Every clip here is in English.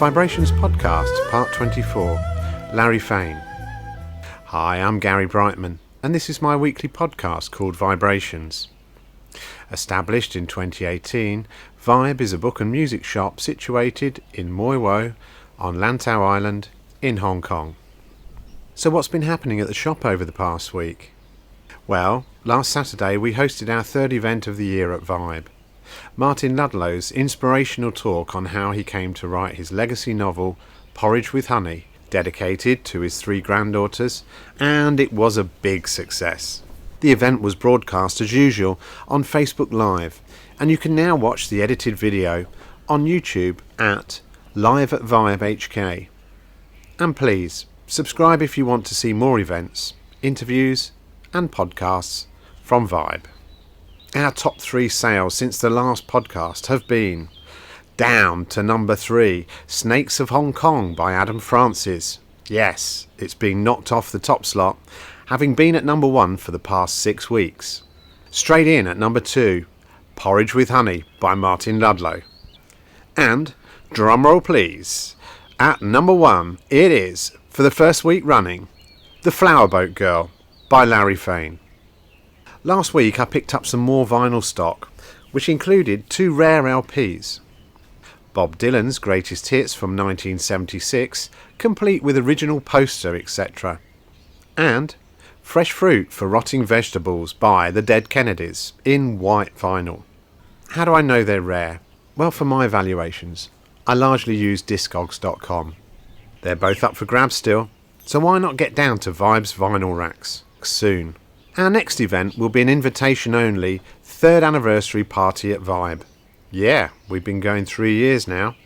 VIBErations Podcast, Part 24, Larry Feign. Hi, I'm Gary Brightman, and this is my weekly podcast called VIBErations. Established in 2018, Vibe is a book and music shop situated in Moi Wo on Lantau Island in Hong Kong. So what's been happening at the shop over the past week? Well, last Saturday we hosted our third event of the year at Vibe. Martin Ludlow's inspirational talk on how he came to write his legacy novel, Porridge with Honey, dedicated to his 3 granddaughters, and it was a big success. The event was broadcast as usual on Facebook Live, and you can now watch the edited video on YouTube at Live at Vibe HK. And please, subscribe if you want to see more events, interviews, and podcasts from Vibe. Our top 3 sales since the last podcast have been down to number 3, Snakes of Hong Kong by Adam Francis. Yes, it's been knocked off the top slot, having been at number 1 for the past 6 weeks. Straight in at number 2, Porridge with Honey by Martin Ludlow. And, drumroll please, at number 1 it is, for the first week running, The Flower Boat Girl by Larry Feign. Last week I picked up some more vinyl stock, which included 2 rare LPs. Bob Dylan's Greatest Hits from 1976, complete with original poster, etc. And Fresh Fruit for Rotting Vegetables by the Dead Kennedys, in white vinyl. How do I know they're rare? Well, for my valuations, I largely use Discogs.com. They're both up for grabs still, so why not get down to Vibe's vinyl racks soon? Our next event will be an invitation-only 3rd anniversary party at Vibe. Yeah, we've been going 3 years now.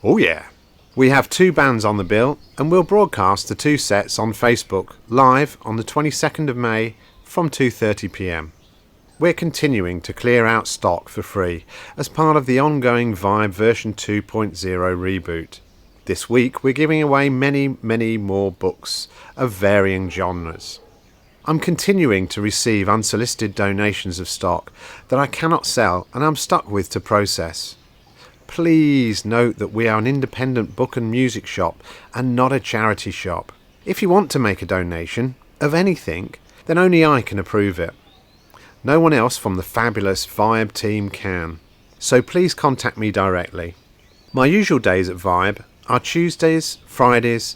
Oh yeah. We have 2 bands on the bill, and we'll broadcast the 2 sets on Facebook live on the 22nd of May from 2:30 p.m. We're continuing to clear out stock for free as part of the ongoing Vibe version 2.0 reboot. This week we're giving away many more books of varying genres. I'm continuing to receive unsolicited donations of stock that I cannot sell and I'm stuck with to process. Please note that we are an independent book and music shop and not a charity shop. If you want to make a donation of anything, then only I can approve it. No one else from the fabulous Vibe team can. So please contact me directly. My usual days at Vibe are Tuesdays, Fridays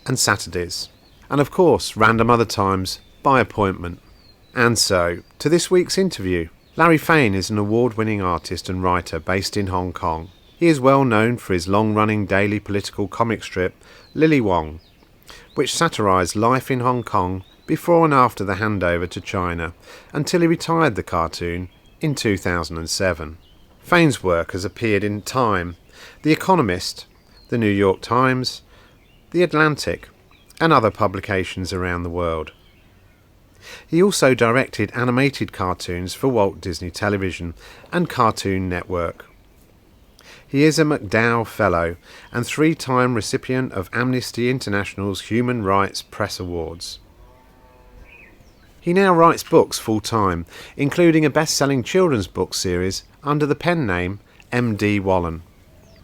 and Saturdays. And of course, random other times by appointment. And so, to this week's interview. Larry Feign is an award-winning artist and writer based in Hong Kong. He is well known for his long-running daily political comic strip, Lily Wong, which satirized life in Hong Kong before and after the handover to China, until he retired the cartoon in 2007. Feign's work has appeared in Time, The Economist, The New York Times, The Atlantic, and other publications around the world. He also directed animated cartoons for Walt Disney Television and Cartoon Network. He is a MacDowell Fellow and 3-time recipient of Amnesty International's Human Rights Press Awards. He now writes books full-time, including a best-selling children's book series under the pen name MD Whalen.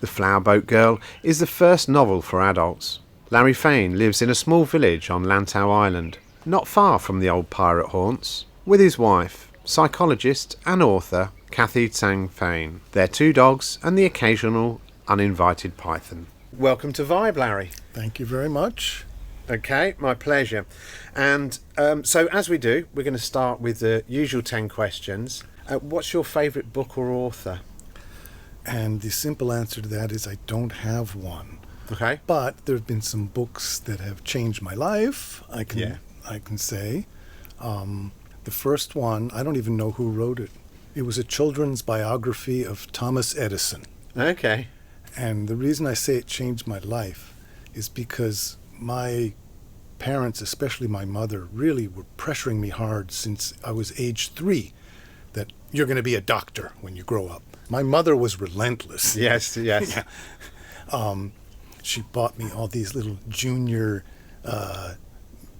The Flower Boat Girl is the first novel for adults. Larry Feign lives in a small village on Lantau Island, not far from the old pirate haunts, with his wife, psychologist and author Kathy Tsang Feign, their 2 dogs and the occasional uninvited python. Welcome to Vibe, Larry. Thank you very much. Okay, my pleasure. And so as we do, we're going to start with the usual 10 questions. What's your favourite book or author? And the simple answer to that is I don't have one. Okay. But there have been some books that have changed my life, I can say. The first one, I don't even know who wrote it. It was a children's biography of Thomas Edison. Okay. And the reason I say it changed my life is because my parents, especially my mother, really were pressuring me hard since I was age 3 that you're going to be a doctor when you grow up. My mother was relentless. Yes. Yeah. She bought me all these little junior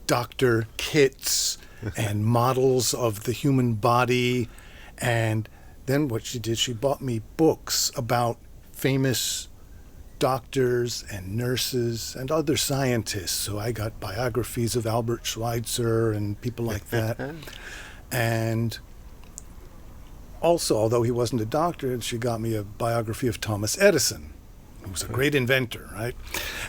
doctor kits and models of the human body. And then what she did, she bought me books about famous doctors and nurses and other scientists. So I got biographies of Albert Schweitzer and people like that. And also, although he wasn't a doctor, she got me a biography of Thomas Edison, who was a great inventor, right?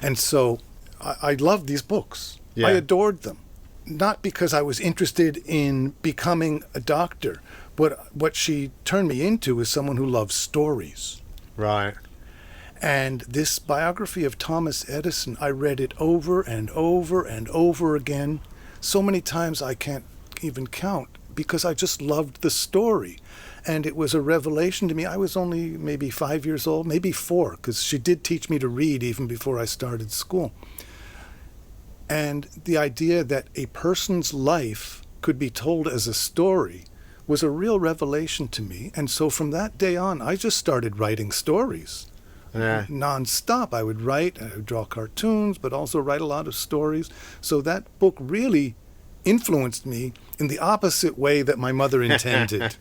And so I loved these books. Yeah. I adored them. Not because I was interested in becoming a doctor. What she turned me into is someone who loves stories. Right. And this biography of Thomas Edison, I read it over and over and over again, so many times I can't even count, because I just loved the story. And it was a revelation to me. I was only maybe 5 years old, maybe 4, because she did teach me to read even before I started school. And the idea that a person's life could be told as a story was a real revelation to me. And so from that day on, I just started writing stories. Yeah. Non-stop. I would write, I would draw cartoons, but also write a lot of stories. So that book really influenced me in the opposite way that my mother intended.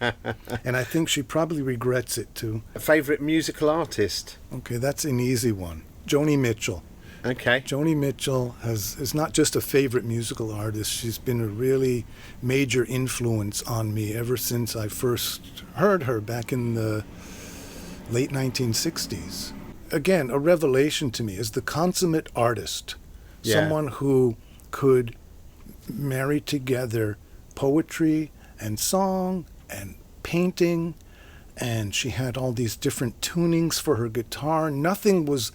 And I think she probably regrets it too. A favourite musical artist? Okay, that's an easy one. Joni Mitchell. Okay. Joni Mitchell is not just a favorite musical artist. She's been a really major influence on me ever since I first heard her back in the late 1960s. Again, a revelation to me as the consummate artist. Yeah. Someone who could marry together poetry and song and painting, and she had all these different tunings for her guitar. Nothing was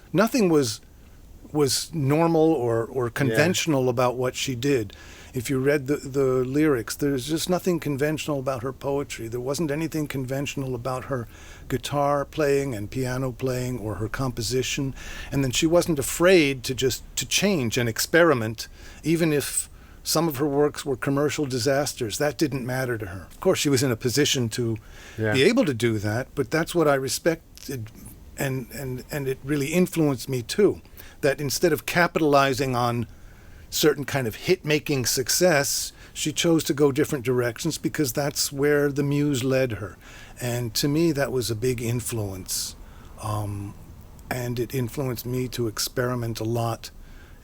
normal or conventional about what she did. If you read the lyrics, there's just nothing conventional about her poetry. There wasn't anything conventional about her guitar playing and piano playing or her composition. And then she wasn't afraid to change and experiment, even if some of her works were commercial disasters. That didn't matter to her. Of course, she was in a position to be able to do that, but that's what I respected, and it really influenced me too. That instead of capitalizing on certain kind of hit-making success, she chose to go different directions because that's where the muse led her. And to me, that was a big influence. And it influenced me to experiment a lot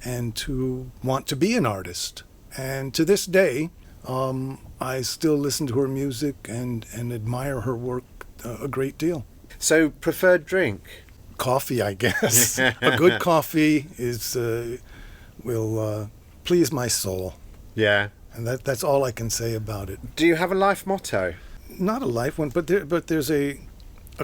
and to want to be an artist. And to this day, I still listen to her music and admire her work a great deal. So, preferred drink? Coffee, I guess. A good coffee will please my soul. Yeah. And that's all I can say about it. Do you have a life motto? Not a life one, but there's a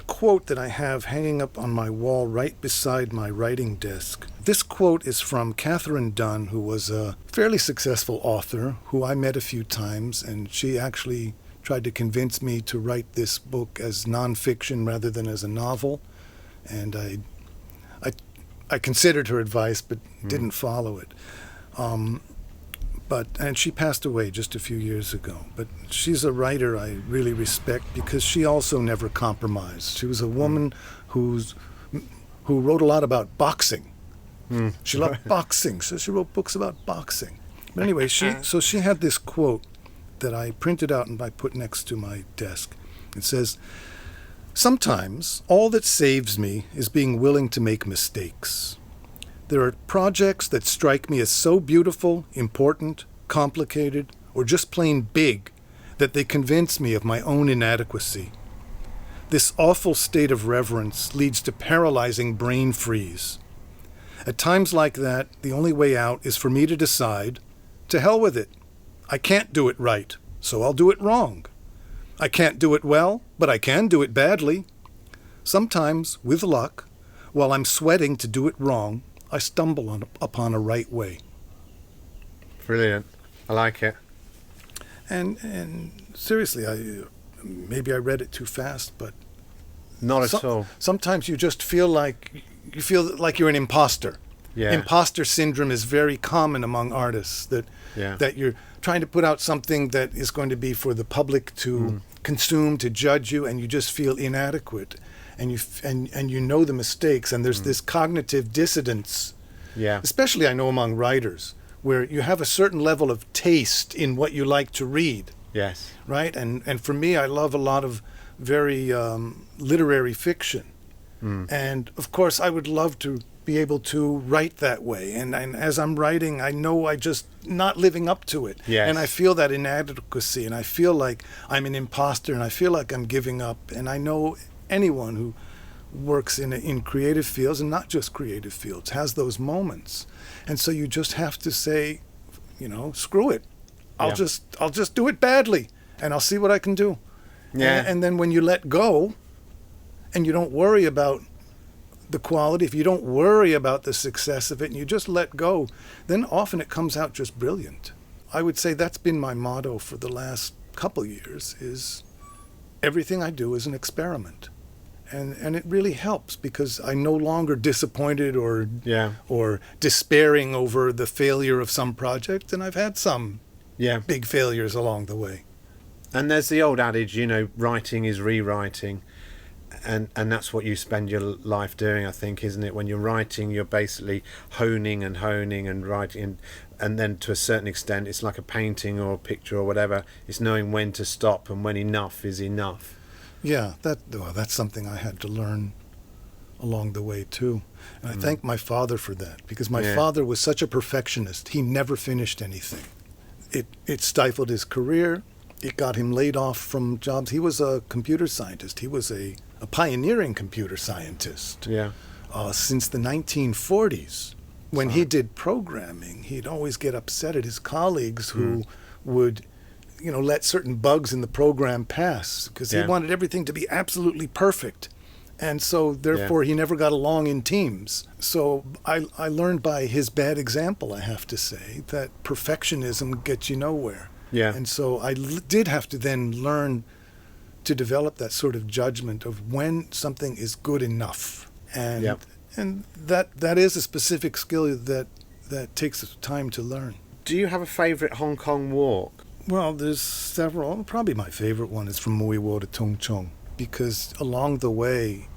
quote that I have hanging up on my wall right beside my writing desk. This quote is from Catherine Dunn, who was a fairly successful author who I met a few times, and she actually tried to convince me to write this book as nonfiction rather than as a novel. And I considered her advice, but didn't follow it. And she passed away just a few years ago. But she's a writer I really respect because she also never compromised. She was a woman who wrote a lot about boxing. She loved boxing, so she wrote books about boxing. But anyway, she had this quote that I printed out and I put next to my desk. It says, "Sometimes all that saves me is being willing to make mistakes. There are projects that strike me as so beautiful, important, complicated, or just plain big that they convince me of my own inadequacy. This awful state of reverence leads to paralyzing brain freeze. At times like that, the only way out is for me to decide, to hell with it. I can't do it right, so I'll do it wrong. I can't do it well, but I can do it badly. Sometimes, with luck, while I'm sweating to do it wrong, I stumble upon a right way." Brilliant. I like it. And seriously, maybe I read it too fast, but Not at all. Sometimes you just feel like you're an imposter. Yeah. Imposter syndrome is very common among artists, that you're trying to put out something that is going to be for the public to consume, to judge you, and you just feel inadequate. And you know the mistakes, and there's this cognitive dissonance. Yeah. Especially I know among writers, where you have a certain level of taste in what you like to read. Yes. Right? And for me, I love a lot of very literary fiction. And of course, I would love to be able to write that way. And as I'm writing, I know I just not living up to it. Yes. And I feel that inadequacy, and I feel like I'm an imposter, and I feel like I'm giving up. And I know anyone who works in creative fields, and not just creative fields, has those moments. And so you just have to say, screw it. I'll just do it badly, and I'll see what I can do. Yeah. And then when you let go, and you don't worry about the quality, if you don't worry about the success of it, and you just let go, then often it comes out just brilliant. I would say that's been my motto for the last couple years, is everything I do is an experiment. And it really helps, because I'm no longer disappointed or despairing over the failure of some project, and I've had some big failures along the way. And there's the old adage, writing is rewriting, and that's what you spend your life doing, I think, isn't it? When you're writing, you're basically honing and writing, and then to a certain extent, it's like a painting or a picture or whatever. It's knowing when to stop and when enough is enough. Yeah, that's something I had to learn along the way too. And I thank my father for that, because my father was such a perfectionist. He never finished anything. It stifled his career. It got him laid off from jobs. He was a computer scientist. He was a pioneering computer scientist. Yeah. Since the 1940s. When he did programming, he'd always get upset at his colleagues who would let certain bugs in the program pass, because he wanted everything to be absolutely perfect. And so, therefore, he never got along in teams. So I learned by his bad example, I have to say, that perfectionism gets you nowhere. Yeah. And so I did have to then learn to develop that sort of judgment of when something is good enough. And that is a specific skill that takes time to learn. Do you have a favourite Hong Kong walk? Well, there's several. Probably my favorite one is from Mui Wo to Tung Chung, because along the way,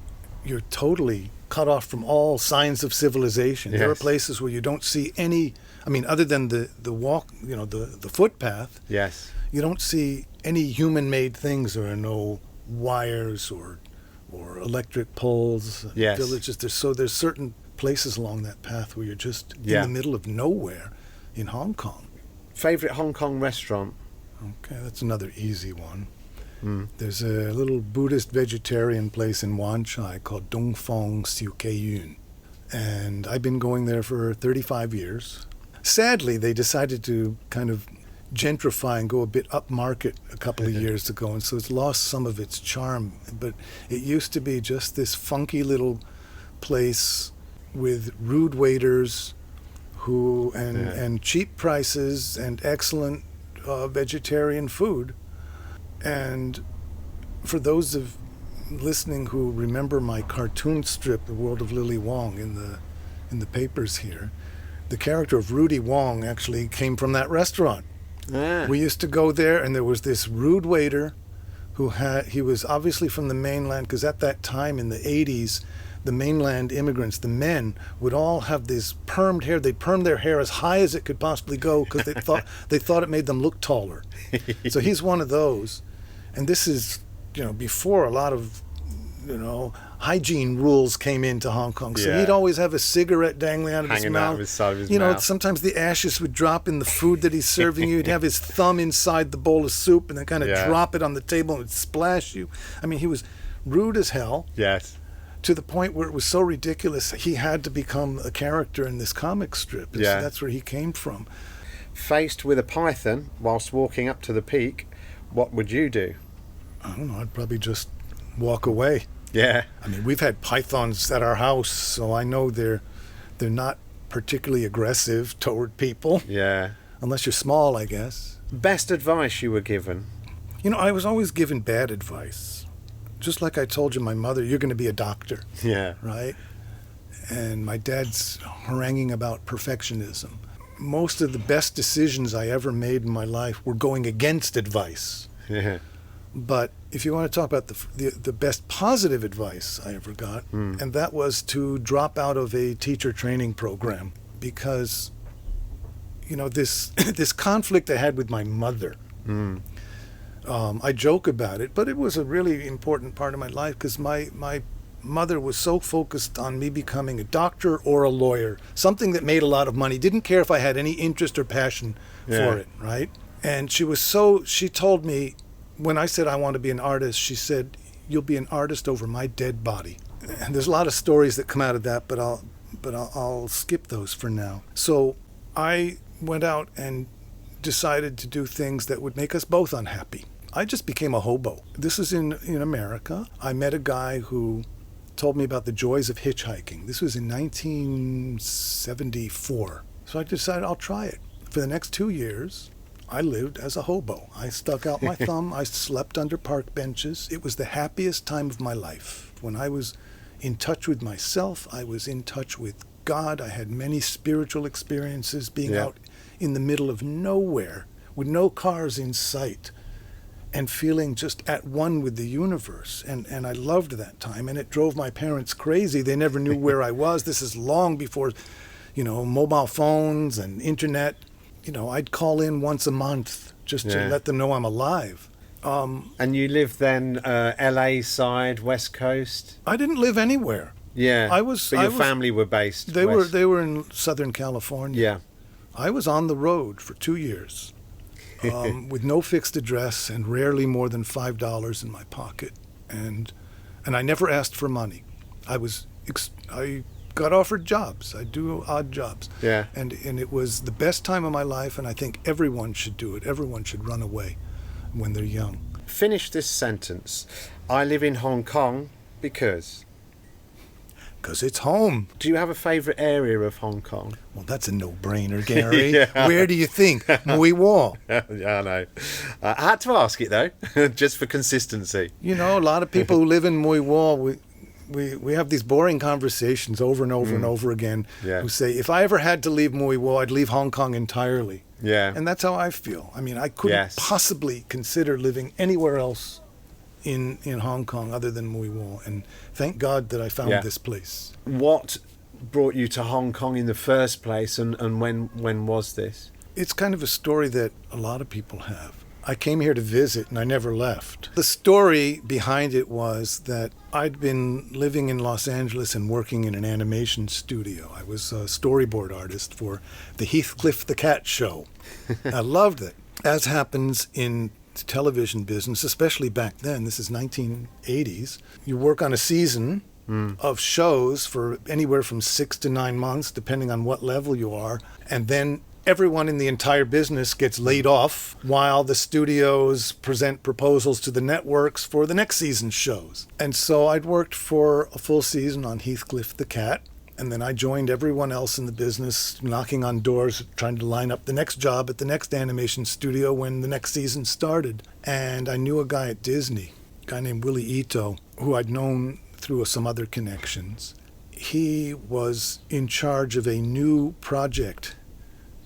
you're totally cut off from all signs of civilization. Yes. There are places where you don't see any, other than the walk, the footpath. Yes. You don't see any human-made things. There are no wires or electric poles. Yes. Villages. There's certain places along that path where you're just in the middle of nowhere in Hong Kong. Favourite Hong Kong restaurant? Okay, that's another easy one. There's a little Buddhist vegetarian place in Wan Chai called Dong Fong Siu Kei Yun. And I've been going there for 35 years. Sadly, they decided to kind of gentrify and go a bit upmarket a couple of years ago, and so it's lost some of its charm. But it used to be just this funky little place with rude waiters and cheap prices and excellent vegetarian food. And for those of listening who remember my cartoon strip, The World of Lily Wong, in the papers here, the character of Rudy Wong actually came from that restaurant. We used to go there, and there was this rude waiter he was obviously from the mainland, because at that time in the 80s, the mainland immigrants, the men, would all have this permed hair. They permed their hair as high as it could possibly go, because they thought it made them look taller. So he's one of those. And this is, before a lot of, hygiene rules came into Hong Kong. So he'd always have a cigarette dangling out of his mouth. Hanging out of his side of his mouth. Sometimes the ashes would drop in the food that he's serving you. He'd have his thumb inside the bowl of soup and then kind of drop it on the table and it'd splash you. He was rude as hell. Yes. To the point where it was so ridiculous, he had to become a character in this comic strip. So that's where he came from. Faced with a python whilst walking up to the peak, what would you do? I don't know. I'd probably just walk away. Yeah. We've had pythons at our house, so I know they're not particularly aggressive toward people. Yeah. Unless you're small, I guess. Best advice you were given? I was always given bad advice. Just like I told you, my mother, you're going to be a doctor. Yeah. Right? And my dad's haranguing about perfectionism. Most of the best decisions I ever made in my life were going against advice. Yeah. But if you want to talk about the best positive advice I ever got, and that was to drop out of a teacher training program, because, this conflict I had with my mother, I joke about it, but it was a really important part of my life, because my mother was so focused on me becoming a doctor or a lawyer, something that made a lot of money. Didn't care if I had any interest or passion for it, right? And she told me, when I said I want to be an artist, she said, "You'll be an artist over my dead body." And there's a lot of stories that come out of that, but I'll skip those for now. So I went out and decided to do things that would make us both unhappy. I just became a hobo. This is in America. I met a guy who told me about the joys of hitchhiking. This was in 1974. So I decided I'll try it. For the next 2 years, I lived as a hobo. I stuck out my thumb. I slept under park benches. It was the happiest time of my life. When I was in touch with myself, I was in touch with God. I had many spiritual experiences being out in the middle of nowhere with no cars in sight and feeling just at one with the universe. And I loved that time, and it drove my parents crazy. They never knew where I was. This is long before, mobile phones and internet. I'd call in once a month just to let them know I'm alive. And you lived then LA side, West Coast? I didn't live anywhere. Yeah. But your family were based They were in Southern California. Yeah. I was on the road for 2 years with no fixed address and rarely more than $5 in my pocket. And I never asked for money. I got offered jobs. I do odd jobs. Yeah. And it was the best time of my life, and I think everyone should do it. Everyone should run away when they're young. Finish this sentence. I live in Hong Kong because it's home. Do you have a favourite area of Hong Kong? Well, that's a no-brainer, Gary. Where do you think? Mui Wo. Yeah, I know. I had to ask it, though, just for consistency. A lot of people who live in Mui Wo, we have these boring conversations over and over and over again who say, if I ever had to leave Mui Wo, I'd leave Hong Kong entirely. Yeah. And that's how I feel. I mean, I couldn't possibly consider living anywhere else in Hong Kong other than Mui Wo. And thank God that I found this place. What brought you to Hong Kong in the first place, and when was this? It's kind of a story that a lot of people have. I came here to visit and I never left. The story behind it was that I'd been living in Los Angeles and working in an animation studio. I was a storyboard artist for the Heathcliff the Cat show. I loved it. As happens in the television business, especially back then, this is 1980s, you work on a season of shows for anywhere from 6 to 9 months, depending on what level you are, and then everyone in the entire business gets laid off while the studios present proposals to the networks for the next season's shows. And so I'd worked for a full season on Heathcliff the Cat, and then I joined everyone else in the business, knocking on doors, trying to line up the next job at the next animation studio when the next season started. And I knew a guy at Disney, a guy named Willie Ito, who I'd known through some other connections. He was in charge of a new project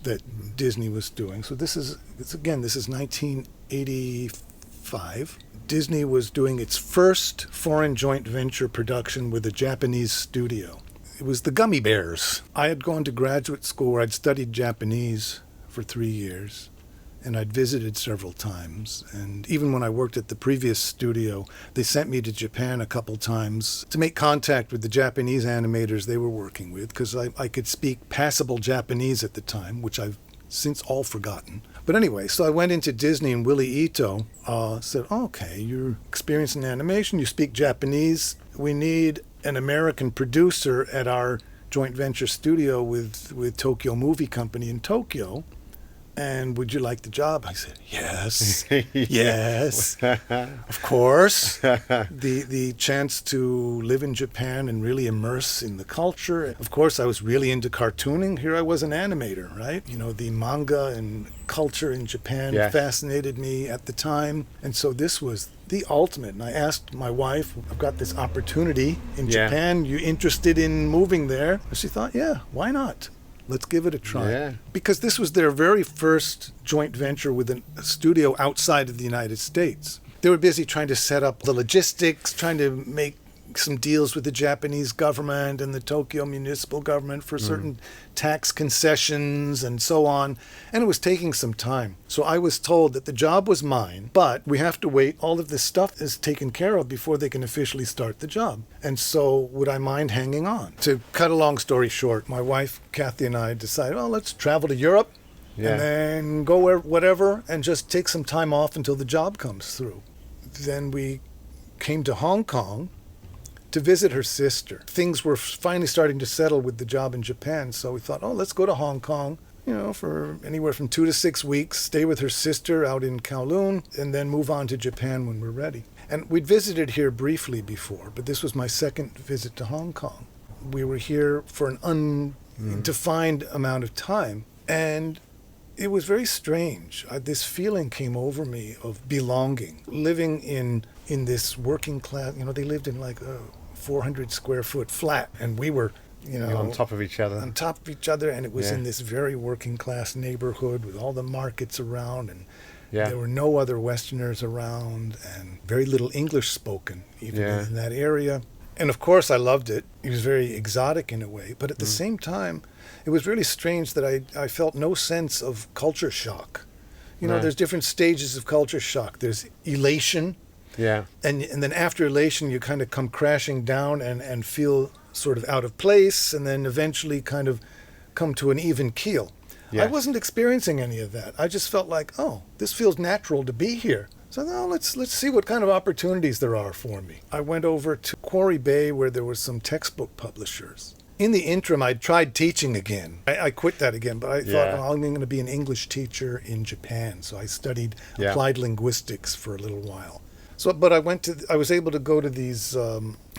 that Disney was doing. So this is 1985. Disney was doing its first foreign joint venture production with a Japanese studio. It was the Gummy Bears. I had gone to graduate school where I'd studied Japanese for 3 years, and I'd visited several times. And even when I worked at the previous studio, they sent me to Japan a couple times to make contact with the Japanese animators they were working with, because I could speak passable Japanese at the time, which I've since all forgotten. But anyway, so I went into Disney, and Willie Ito said, okay, you're experienced in animation, you speak Japanese, we need an American producer at our joint venture studio with Tokyo Movie Company in Tokyo. And would you like the job? I said, yes, yes, of course. The chance to live in Japan and really immerse in the culture. Of course, I was really into cartooning. Here I was an animator, right? The manga and culture in Japan fascinated me at the time. And so this was the ultimate. And I asked my wife, I've got this opportunity in Japan. You interested in moving there? And she thought, yeah, why not? Let's give it a try. Yeah. Because this was their very first joint venture with a studio outside of the United States. They were busy trying to set up the logistics, trying to make some deals with the Japanese government and the Tokyo municipal government for certain tax concessions and so on. And it was taking some time. So I was told that the job was mine, but we have to wait. All of this stuff is taken care of before they can officially start the job. And so would I mind hanging on? To cut a long story short, my wife, Kathy, and I decided, well, let's travel to Europe and then go whatever and just take some time off until the job comes through. Then we came to Hong Kong to visit her sister. Things were finally starting to settle with the job in Japan, so we thought, let's go to Hong Kong, for anywhere from 2 to 6 weeks, stay with her sister out in Kowloon, and then move on to Japan when we're ready. And we'd visited here briefly before, but this was my second visit to Hong Kong. We were here for an undefined amount of time, and it was very strange. This feeling came over me of belonging, living in this working class. They lived in like a 400 square foot flat, and we were, on top of each other. On top of each other, and it was in this very working class neighborhood with all the markets around, and there were no other Westerners around, and very little English spoken even in that area. And of course, I loved it. It was very exotic in a way, but at the same time, it was really strange that I felt no sense of culture shock. There's different stages of culture shock. There's elation. Yeah. And then after elation, you kind of come crashing down and feel sort of out of place, and then eventually kind of come to an even keel. I wasn't experiencing any of that. I just felt like, this feels natural to be here. So let's see what kind of opportunities there are for me. I went over to Quarry Bay where there were some textbook publishers. In the interim, I tried teaching again. I quit that again, but I thought, I'm going to be an English teacher in Japan. So I studied applied linguistics for a little while. But I was able to go to these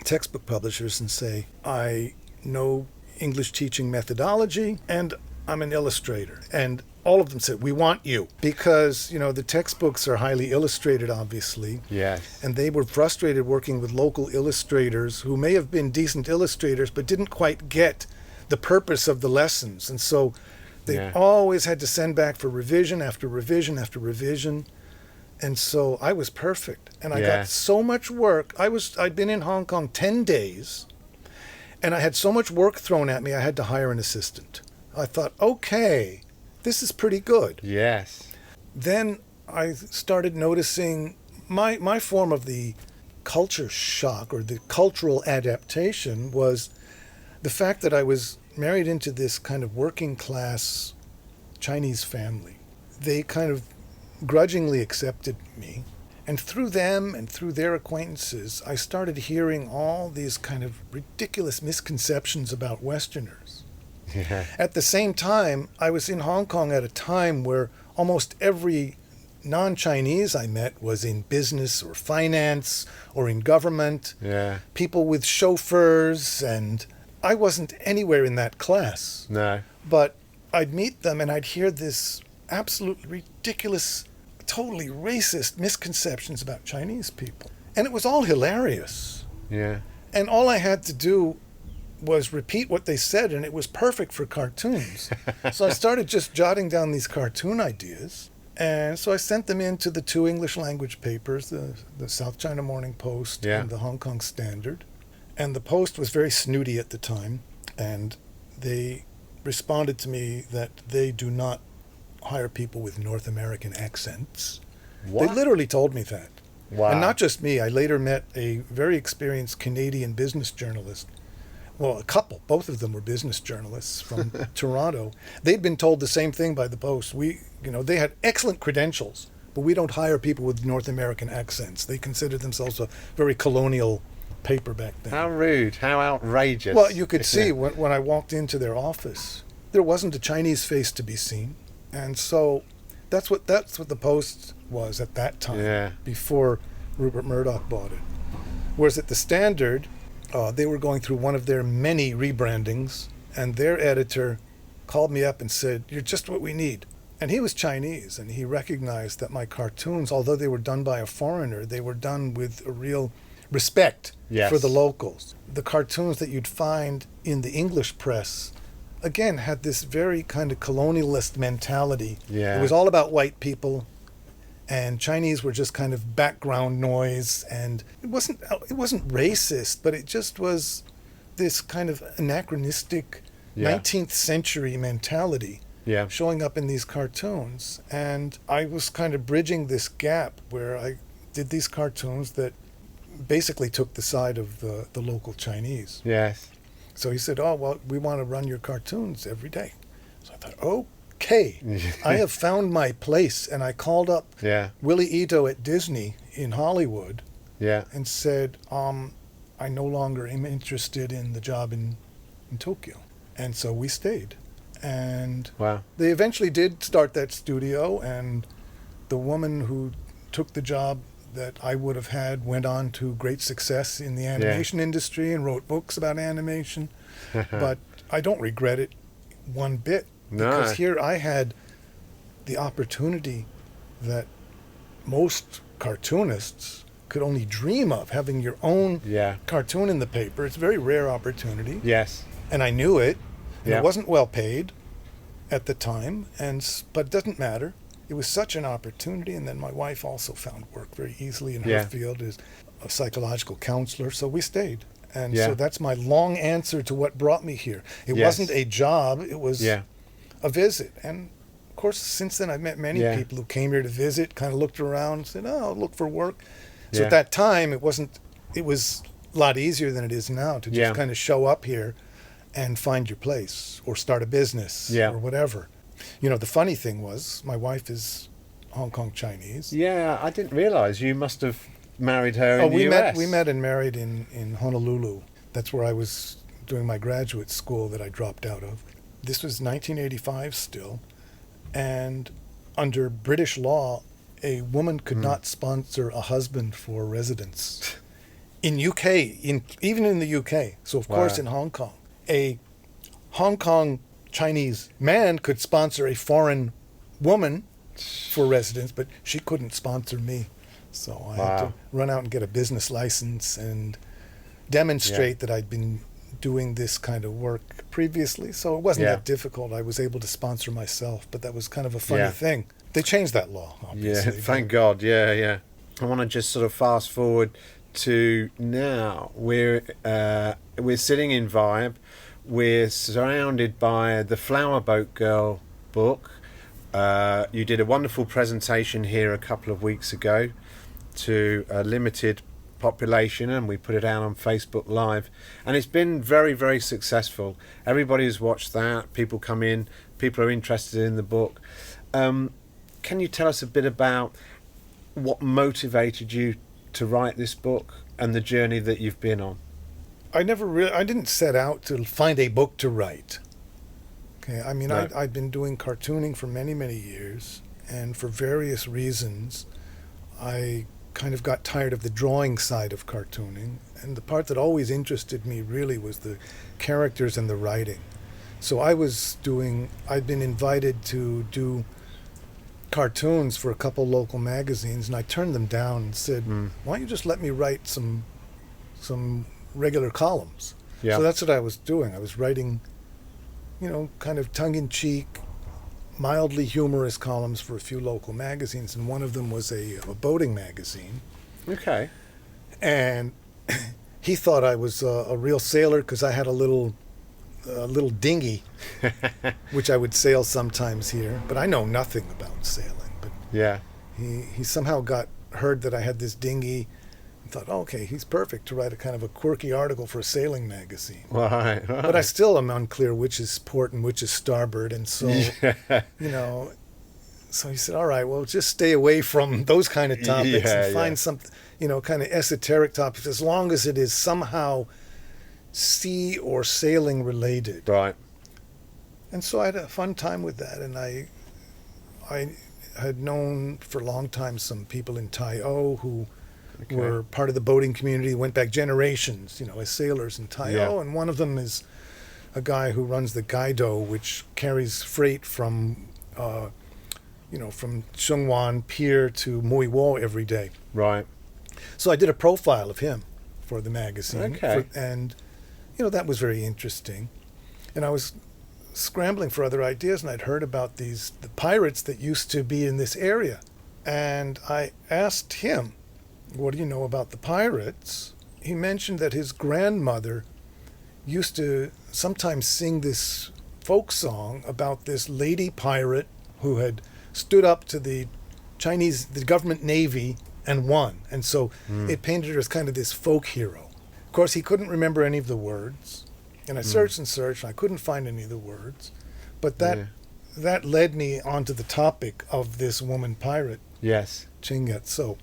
textbook publishers and say, I know English teaching methodology and I'm an illustrator. And all of them said, we want you. Because, the textbooks are highly illustrated, obviously. Yes. And they were frustrated working with local illustrators who may have been decent illustrators, but didn't quite get the purpose of the lessons. And so they always had to send back for revision after revision after revision. And so I was perfect. And I got so much work. I'd been in Hong Kong 10 days, and I had so much work thrown at me, I had to hire an assistant. I thought, okay, this is pretty good. Yes. Then I started noticing my form of the culture shock or the cultural adaptation was the fact that I was married into this kind of working class Chinese family. They kind of grudgingly accepted me. And through them and through their acquaintances, I started hearing all these kind of ridiculous misconceptions about Westerners. Yeah. At the same time, I was in Hong Kong at a time where almost every non-Chinese I met was in business or finance or in government. Yeah. People with chauffeurs, and I wasn't anywhere in that class. No. But I'd meet them and I'd hear this absolutely ridiculous, totally racist misconceptions about Chinese people. And it was all hilarious. Yeah. And all I had to do was repeat what they said, and it was perfect for cartoons. So I started just jotting down these cartoon ideas, and so I sent them in to the 2 English language papers, the South China Morning Post and the Hong Kong Standard. And the Post was very snooty at the time, and they responded to me that they do not hire people with North American accents. What? They literally told me that. Wow. And not just me. I later met a very experienced Canadian business journalist. Well, a couple. Both of them were business journalists from Toronto. They'd been told the same thing by the Post. They had excellent credentials, but we don't hire people with North American accents. They considered themselves a very colonial paper back then. How rude. How outrageous. Well, you could see when I walked into their office, there wasn't a Chinese face to be seen. And so that's what the Post was at that time, before Rupert Murdoch bought it. Whereas at the Standard, they were going through one of their many rebrandings, and their editor called me up and said, "You're just what we need." And he was Chinese, and he recognized that my cartoons, although they were done by a foreigner, they were done with a real respect for the locals. The cartoons that you'd find in the English press, again, had this very kind of colonialist mentality. Yeah. It was all about white people, and Chinese were just kind of background noise, and it wasn't racist, but it just was this kind of anachronistic 19th century mentality showing up in these cartoons. And I was kind of bridging this gap where I did these cartoons that basically took the side of the local Chinese. Yes. So he said, oh, well, we want to run your cartoons every day. So I thought, okay, I have found my place. And I called up Willie Ito at Disney in Hollywood and said, I no longer am interested in the job in Tokyo. And so we stayed. And they eventually did start that studio, and the woman who took the job that I would have had went on to great success in the animation industry and wrote books about animation. But I don't regret it one bit, because here I had the opportunity that most cartoonists could only dream of, having your own cartoon in the paper. It's a very rare opportunity. Yes. And I knew it. And it wasn't well paid at the time, but it doesn't matter. It was such an opportunity. And then my wife also found work very easily in her field as a psychological counselor, so we stayed. And so that's my long answer to what brought me here. It wasn't a job, it was a visit. And of course, since then I've met many people who came here to visit, kind of looked around and said, oh, I'll look for work. So at that time, it was a lot easier than it is now to just kind of show up here and find your place or start a business or whatever. You know, the funny thing was, my wife is Hong Kong Chinese. Yeah, I didn't realize you must have married her in the US. We met and married in Honolulu. That's where I was doing my graduate school that I dropped out of. This was 1985 still, and under British law, a woman could not sponsor a husband for residence. In UK, even in the UK, so of course in Hong Kong, a Hong Kong Chinese man could sponsor a foreign woman for residence, but she couldn't sponsor me. So I had to run out and get a business license and demonstrate that I'd been doing this kind of work previously. So it wasn't that difficult. I was able to sponsor myself, but that was kind of a funny thing. They changed that law, obviously. Yeah, thank God. I want to just sort of fast forward to now. We're sitting in Vibe. We're surrounded by the Flower Boat Girl book. You did a wonderful presentation here a couple of weeks ago to a limited population, and we put it out on Facebook Live, and it's been very, very successful. Everybody's watched that. People come in, people are interested in the book. Can you tell us a bit about what motivated you to write this book and the journey that you've been on? I didn't set out to find a book to write. Okay, I mean, I'd been doing cartooning for many, many years, and for various reasons, I kind of got tired of the drawing side of cartooning, and the part that always interested me really was the characters and the writing. So I'd been invited to do cartoons for a couple local magazines, and I turned them down and said, why don't you just let me write some regular columns? So that's what I was doing. I was writing, kind of tongue-in-cheek, mildly humorous columns for a few local magazines, and one of them was a boating magazine. Okay. And he thought I was a real sailor because I had a little dinghy, which I would sail sometimes here. But I know nothing about sailing. But he somehow heard that I had this dinghy and thought, okay, he's perfect to write a kind of a quirky article for a sailing magazine. Right. But I still am unclear which is port and which is starboard, and so so he said, all right, well, just stay away from those kind of topics and find something, kind of esoteric topics, as long as it is somehow sea or sailing related. Right. And so I had a fun time with that, and I had known for a long time some people in Tai O who were part of the boating community, went back generations, as sailors in Tai O, and one of them is a guy who runs the Gaido, which carries freight from from Shengwan Pier to Mui Wo every day. Right. So I did a profile of him for the magazine. Okay. And that was very interesting. And I was scrambling for other ideas, and I'd heard about the pirates that used to be in this area. And I asked him, what do you know about the pirates? He mentioned that his grandmother used to sometimes sing this folk song about this lady pirate who had stood up to the government navy and won. And so it painted her as kind of this folk hero. Of course, he couldn't remember any of the words. And I searched and searched, and I couldn't find any of the words. But that led me onto the topic of this woman pirate. Yes. Chingat. So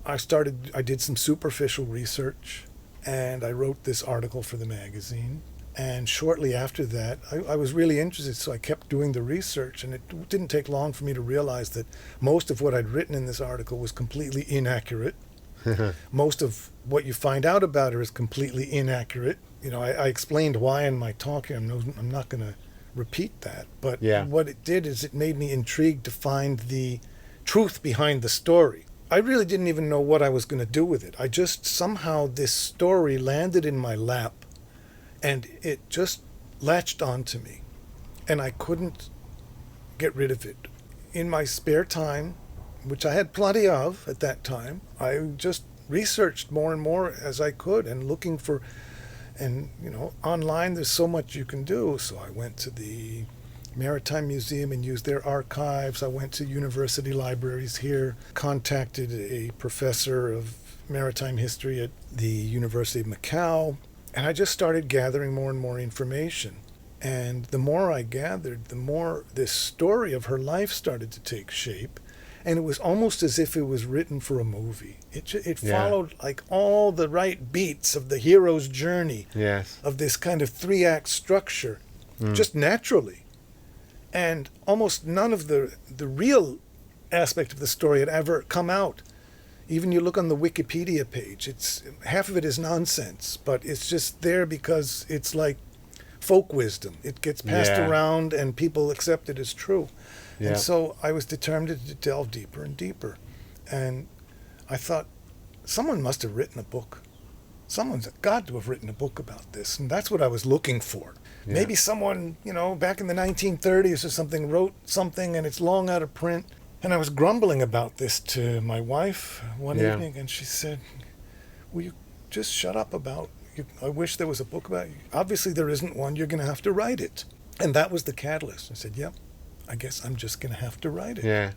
I did some superficial research, and I wrote this article for the magazine. And shortly after that, I was really interested, so I kept doing the research, and it didn't take long for me to realize that most of what I'd written in this article was completely inaccurate. Most of what you find out about her is completely inaccurate. You know, I explained why in my talk here. I'm not going to repeat that. But what it did is it made me intrigued to find the truth behind the story. I really didn't even know what I was going to do with it. I just somehow this story landed in my lap, and it just latched onto me, and I couldn't get rid of it. In my spare time, which I had plenty of at that time, I just researched more and more as I could, and looking for, and you know, online there's so much you can do. So I went to the Maritime Museum and used their archives. I went to university libraries here, contacted a professor of maritime history at the University of Macau, and I just started gathering more and more information. And the more I gathered, the more this story of her life started to take shape. And it was almost as if it was written for a movie. It followed like all the right beats of the hero's journey, of this kind of 3-act structure, just naturally. And almost none of the real aspect of the story had ever come out. Even you look on the Wikipedia page, it's half of it is nonsense, but it's just there because it's like folk wisdom. It gets passed around and people accept it as true. And so I was determined to delve deeper and deeper. And I thought, someone must have written a book. Someone's got to have written a book about this. And that's what I was looking for. Yeah. Maybe someone, you know, back in the 1930s or something wrote something and it's long out of print. And I was grumbling about this to my wife one evening, and she said, will you just shut up about you? I wish there was a book about you. Obviously there isn't one. You're going to have to write it. And that was the catalyst. I said, yep, I guess I'm just going to have to write it. Yeah.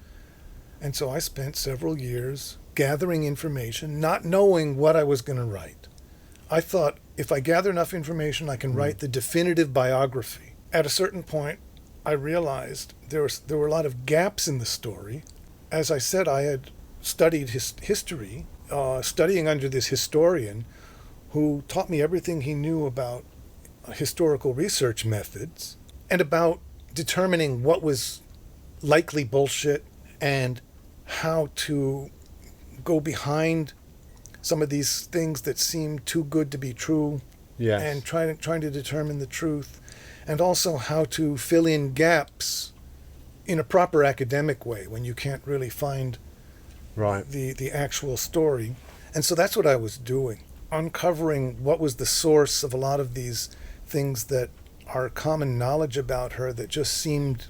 And so I spent several years gathering information, not knowing what I was going to write. I thought, if I gather enough information, I can write the definitive biography. At a certain point, I realized there were a lot of gaps in the story. As I said, I had studied history, studying under this historian who taught me everything he knew about historical research methods and about determining what was likely bullshit and how to go behind some of these things that seem too good to be true, and trying to determine the truth, and also how to fill in gaps in a proper academic way when you can't really find the actual story. And so that's what I was doing, uncovering what was the source of a lot of these things that are common knowledge about her that just seemed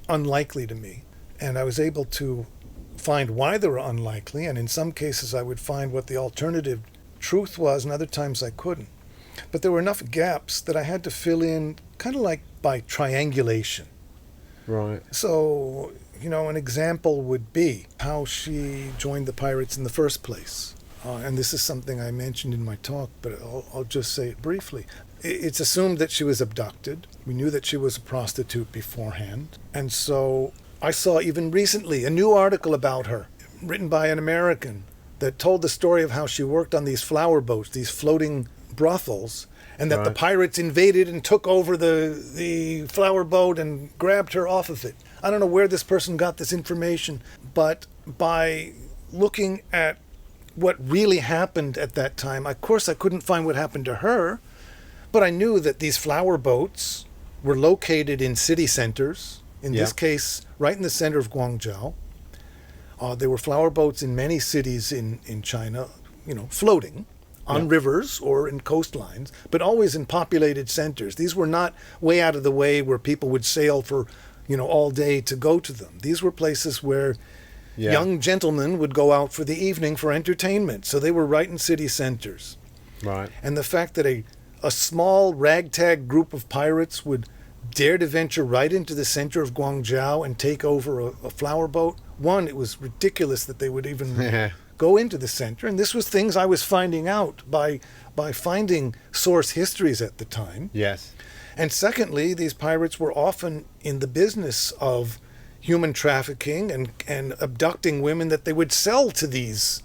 unlikely to me. And I was able to find why they were unlikely, and in some cases I would find what the alternative truth was, and other times I couldn't. But there were enough gaps that I had to fill in kind of like by triangulation. Right. So, you know, an example would be how she joined the pirates in the first place. And this is something I mentioned in my talk, but I'll just say it briefly. It's assumed that she was abducted. We knew that she was a prostitute beforehand. And so I saw even recently a new article about her, written by an American, that told the story of how she worked on these flower boats, these floating brothels, and that the pirates invaded and took over the flower boat and grabbed her off of it. I don't know where this person got this information, but by looking at what really happened at that time, of course I couldn't find what happened to her, but I knew that these flower boats were located in city centers, in this case, right in the center of Guangzhou. There were flower boats in many cities in China, you know, floating on rivers or in coastlines, but always in populated centers. These were not way out of the way where people would sail for, you know, all day to go to them. These were places where Yeah. Young gentlemen would go out for the evening for entertainment, so they were right in city centers. Right. And the fact that a small ragtag group of pirates would dare to venture right into the center of Guangzhou and take over a flower boat, one, it was ridiculous that they would even go into the center. And this was things I was finding out by finding source histories at the time. Yes. And secondly, these pirates were often in the business of human trafficking and abducting women that they would sell to these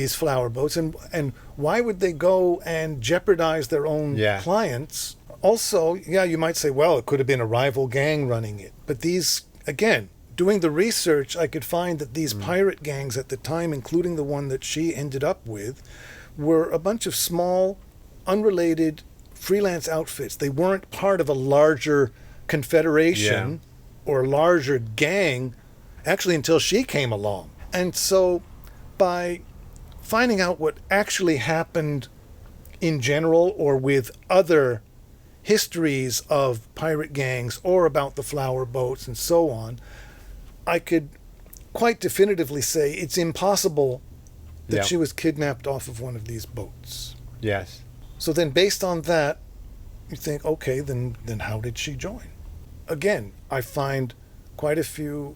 flower boats. And why would they go and jeopardize their own clients? Also, you might say, well, it could have been a rival gang running it. But these, again, doing the research, I could find that these pirate gangs at the time, including the one that she ended up with, were a bunch of small, unrelated freelance outfits. They weren't part of a larger confederation or larger gang, actually, until she came along. And so by finding out what actually happened in general or with other histories of pirate gangs or about the flower boats and so on, I could quite definitively say it's impossible that she was kidnapped off of one of these boats. Yes. So then based on that, you think, okay, then how did she join? Again, I find quite a few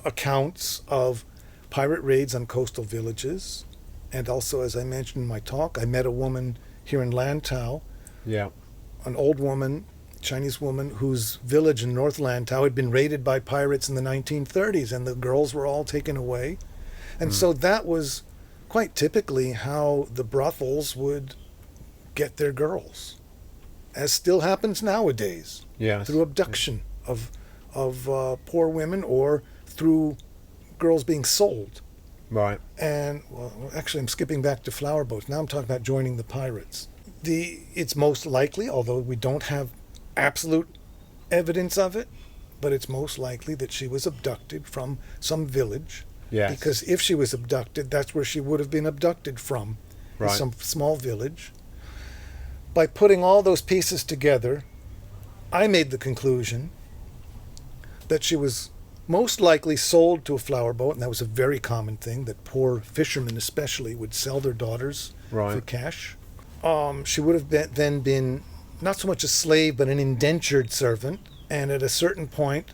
accounts of pirate raids on coastal villages. And also, as I mentioned in my talk, I met a woman here in Lantau, an old woman, Chinese woman, whose village in North Lantau had been raided by pirates in the 1930s, and the girls were all taken away. And so that was quite typically how the brothels would get their girls, as still happens nowadays, through abduction of poor women or through girls being sold. Right. And, well, actually, I'm skipping back to flower boats. Now I'm talking about joining the pirates. It's most likely, although we don't have absolute evidence of it, but it's most likely that she was abducted from some village. Yes. Because if she was abducted, that's where she would have been abducted from, some small village. By putting all those pieces together, I made the conclusion that she was most likely sold to a flower boat, and that was a very common thing, that poor fishermen especially would sell their daughters for cash. She would have then been not so much a slave, but an indentured servant, and at a certain point,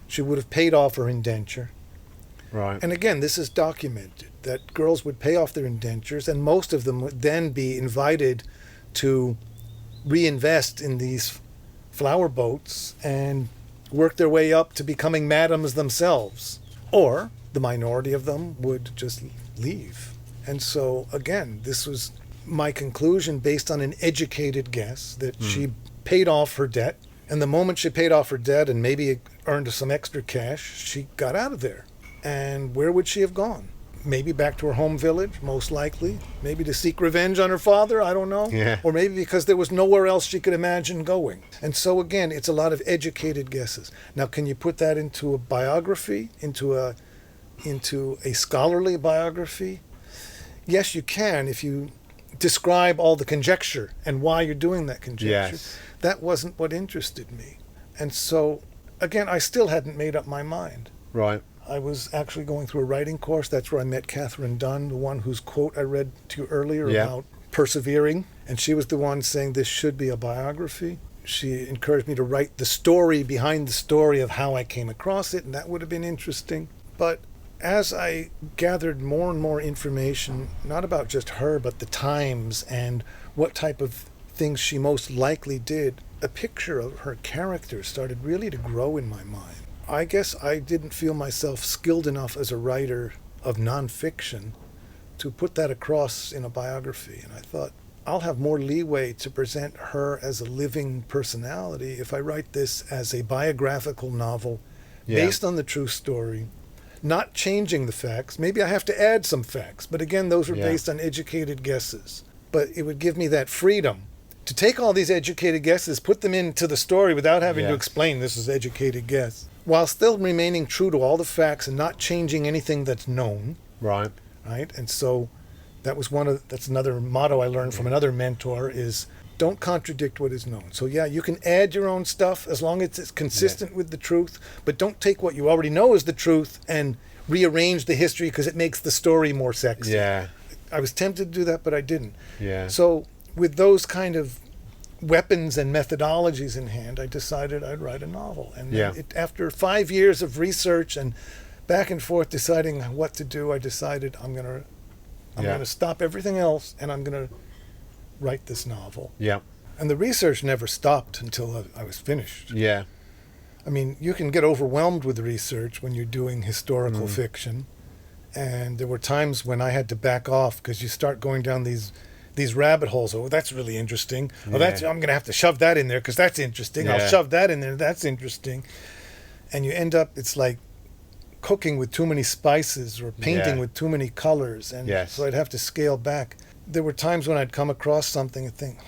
she would have paid off her indenture. Right. And again, this is documented, that girls would pay off their indentures, and most of them would then be invited to reinvest in these flower boats and work their way up to becoming madams themselves. Or the minority of them would just leave. And so, again, this was my conclusion based on an educated guess that she paid off her debt. And the moment she paid off her debt and maybe earned some extra cash, she got out of there. And where would she have gone? Maybe back to her home village, most likely. Maybe to seek revenge on her father, I don't know. Yeah. Or maybe because there was nowhere else she could imagine going. And so again, it's a lot of educated guesses. Now, can you put that into a biography, into a scholarly biography? Yes, you can, if you describe all the conjecture and why you're doing that conjecture. Yes. That wasn't what interested me. And so, again, I still hadn't made up my mind. Right. I was actually going through a writing course. That's where I met Catherine Dunn, the one whose quote I read to you earlier about persevering. And she was the one saying this should be a biography. She encouraged me to write the story behind the story of how I came across it, and that would have been interesting. But as I gathered more and more information, not about just her, but the times and what type of things she most likely did, a picture of her character started really to grow in my mind. I guess I didn't feel myself skilled enough as a writer of nonfiction to put that across in a biography. And I thought, I'll have more leeway to present her as a living personality if I write this as a biographical novel based on the true story, not changing the facts. Maybe I have to add some facts, but again, those are based on educated guesses. But it would give me that freedom to take all these educated guesses, put them into the story without having to explain this is educated guess, while still remaining true to all the facts and not changing anything that's known. Right. And so that's another motto I learned from another mentor is don't contradict what is known. So you can add your own stuff as long as it's consistent with the truth, but don't take what you already know is the truth and rearrange the history because it makes the story more sexy. Yeah. I was tempted to do that, but I didn't. Yeah. So with those kind of weapons and methodologies in hand, I decided I'd write a novel. And then after 5 years of research and back and forth deciding what to do, I decided I'm going to stop everything else and I'm going to write this novel. Yeah. And the research never stopped until I was finished. Yeah. I mean, you can get overwhelmed with research when you're doing historical fiction. And there were times when I had to back off because you start going down these rabbit holes. Oh, that's really interesting. Oh, I'm going to have to shove that in there because that's interesting. Yeah. I'll shove that in there. That's interesting. And you end up, it's like cooking with too many spices or painting with too many colors. And so I'd have to scale back. There were times when I'd come across something and think,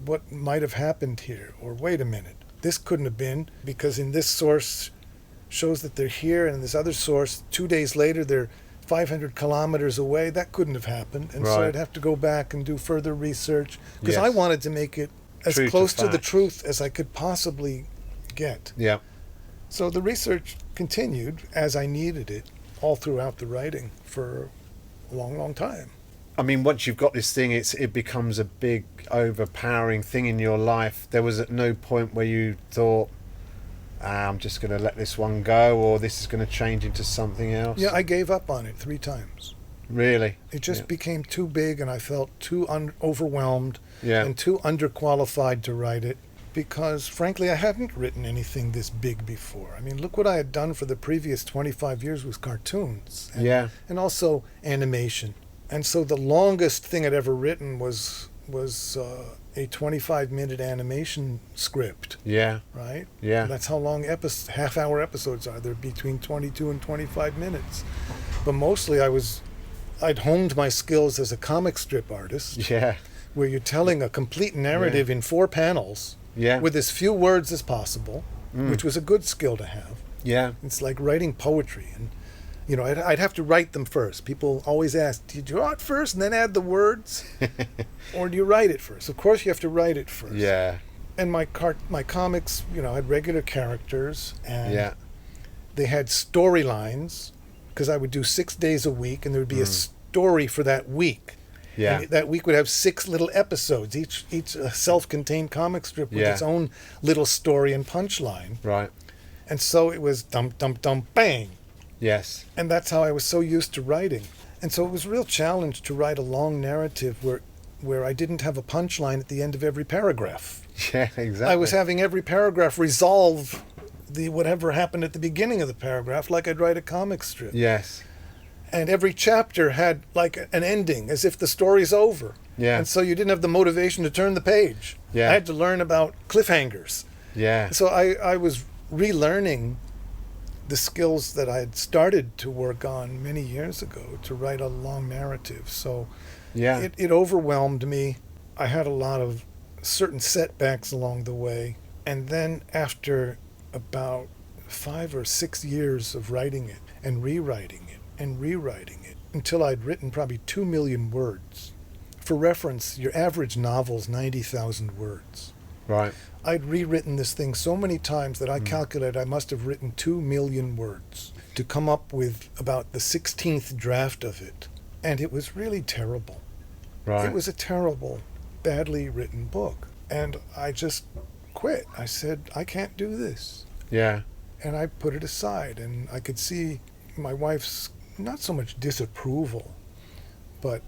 what might have happened here? Or wait a minute, this couldn't have been because in this source shows that they're here and in this other source, 2 days later, they're 500 kilometers away. That couldn't have happened. And so I'd have to go back and do further research because I wanted to make it as True close to to the fact. truth as I could possibly get. Yeah. So the research continued as I needed it all throughout the writing for a long, long time. I mean, once you've got this thing, it becomes a big, overpowering thing in your life. There was at no point where you thought, I'm just going to let this one go, or this is going to change into something else? Yeah, I gave up on it 3 times. Really? It just became too big, and I felt too overwhelmed Yeah. and too underqualified to write it because, frankly, I hadn't written anything this big before. I mean, look what I had done for the previous 25 years with cartoons and also animation. And so the longest thing I'd ever written was a 25-minute animation script. Yeah. Right? Yeah. And that's how long half-hour episodes are. They're between 22 and 25 minutes. But mostly I'd honed my skills as a comic strip artist. Yeah. Where you're telling a complete narrative in 4 panels with as few words as possible, which was a good skill to have. Yeah. It's like writing poetry. And, you know, I'd have to write them first. People always ask, do you draw it first and then add the words? Or do you write it first? Of course you have to write it first. Yeah. And my comics, you know, had regular characters. And they had storylines, because I would do 6 days a week, and there would be a story for that week. Yeah. And that week would have 6 little episodes, each self-contained comic strip with its own little story and punchline. Right. And so it was dump, dump, dump, bang. Yes. And that's how I was so used to writing. And so it was a real challenge to write a long narrative where I didn't have a punchline at the end of every paragraph. Yeah, exactly. I was having every paragraph resolve the whatever happened at the beginning of the paragraph, like I'd write a comic strip. Yes. And every chapter had like an ending, as if the story's over. Yeah. And so you didn't have the motivation to turn the page. Yeah. I had to learn about cliffhangers. Yeah. So I was relearning the skills that I had started to work on many years ago to write a long narrative. So it overwhelmed me. I had a lot of certain setbacks along the way. And then after about 5 or 6 years of writing it and rewriting it and rewriting it until I'd written probably 2 million words. For reference, your average novel's 90,000 words. Right. I'd rewritten this thing so many times that I calculated I must have written 2 million words to come up with about the 16th draft of it. And it was really terrible. Right. It was a terrible, badly written book. And I just quit. I said, I can't do this. Yeah. And I put it aside. And I could see my wife's not so much disapproval, but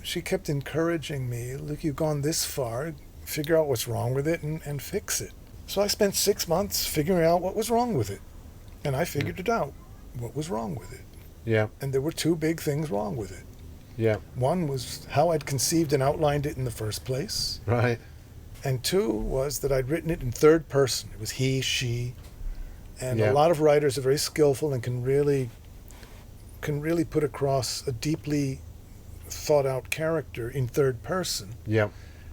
she kept encouraging me, look, you've gone this far, figure out what's wrong with it and fix it. So I spent 6 months figuring out what was wrong with it. And I figured it out, what was wrong with it. Yeah. And there were 2 big things wrong with it. Yeah. One was how I'd conceived and outlined it in the first place. Right. And 2 was that I'd written it in third person. It was he, she. And Yeah. a lot of writers are very skillful and can really put across a deeply thought out character in third person. Yeah.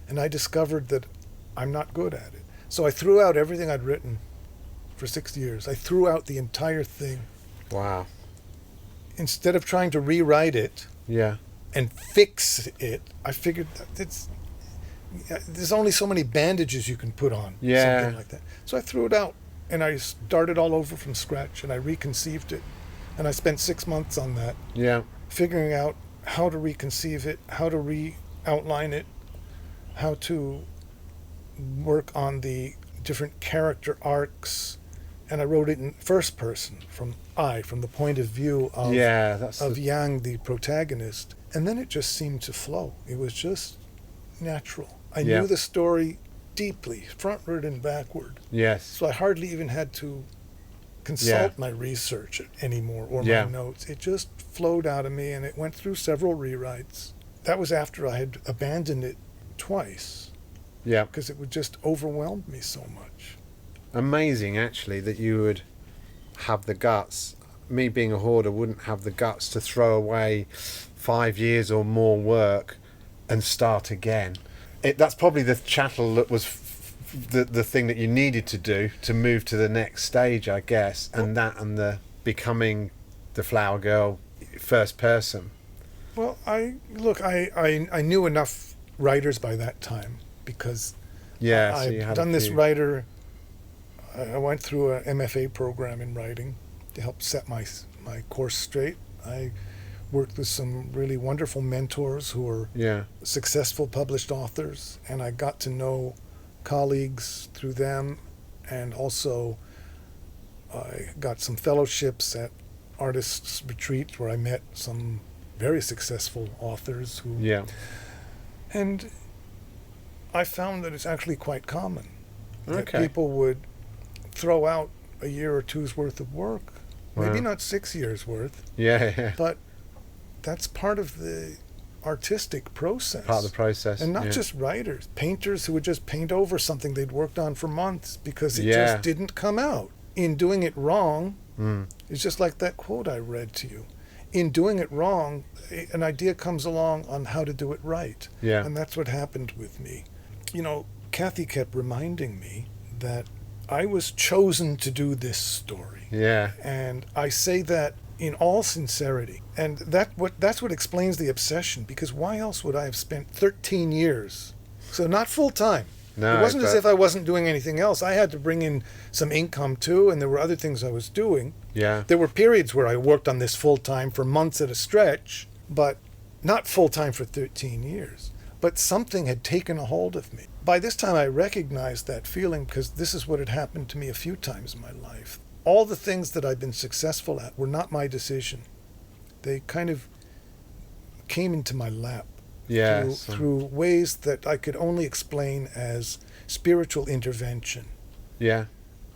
And I discovered that I'm not good at it. So I threw out everything I'd written for 6 years. I threw out the entire thing. Wow. Instead of trying to rewrite it Yeah. and fix it, I figured that there's only so many bandages you can put on something like that. So I threw it out and I started all over from scratch and I reconceived it And I spent 6 months on that, Yeah. figuring out how to reconceive it, how to re-outline it, how to work on the different character arcs. And I wrote it in first person, from the point of view of, Yeah, that's of Yang, the protagonist. And then it just seemed to flow. It was just natural. I Yeah. knew the story deeply, frontward and backward. yes. So I hardly even had to consult my research anymore or Yeah. my notes. It just flowed out of me, and it went through several rewrites. That was after I had abandoned it twice, Yeah. because it would just overwhelm me so much. Amazing, actually, that you would have the guts. Me being a hoarder wouldn't have the guts to throw away 5 years or more work and start again. That's probably the chattel that was the thing that you needed to do to move to the next stage, I guess, and the becoming the flower girl first person. Well, I knew enough writers by that time, because Yeah, so I've you had done a this few. writer. I went through a MFA program in writing to help set my course straight. I worked with some really wonderful mentors who were Yeah, successful published authors, and I got to know colleagues through them, and also I got some fellowships at artists' retreats where I met some very successful authors who, yeah. and I found that it's actually quite common that Okay. people would throw out a year or two's worth of work, maybe Wow. not 6 years worth, Yeah, yeah. but that's part of the artistic process. Part of the process. And not yeah. just writers, painters who would just paint over something they'd worked on for months because it Yeah. just didn't come out. In doing it wrong, Mm. it's just like that quote I read to you. In doing it wrong, an idea comes along on how to do it right. Yeah. And that's what happened with me. You know, Kathy kept reminding me that I was chosen to do this story. Yeah. And I say that in all sincerity. And that's what explains the obsession, because why else would I have spent 13 years? So not full time. No, It wasn't as but- if I wasn't doing anything else. I had to bring in some income too, and there were other things I was doing. Yeah. There were periods where I worked on this full time for months at a stretch, but not full time for 13 years. But something had taken a hold of me. By this time, I recognized that feeling, because this is what had happened to me a few times in my life. All the things that I've been successful at were not my decision. They kind of came into my lap Yeah. through ways that I could only explain as spiritual intervention. Yeah.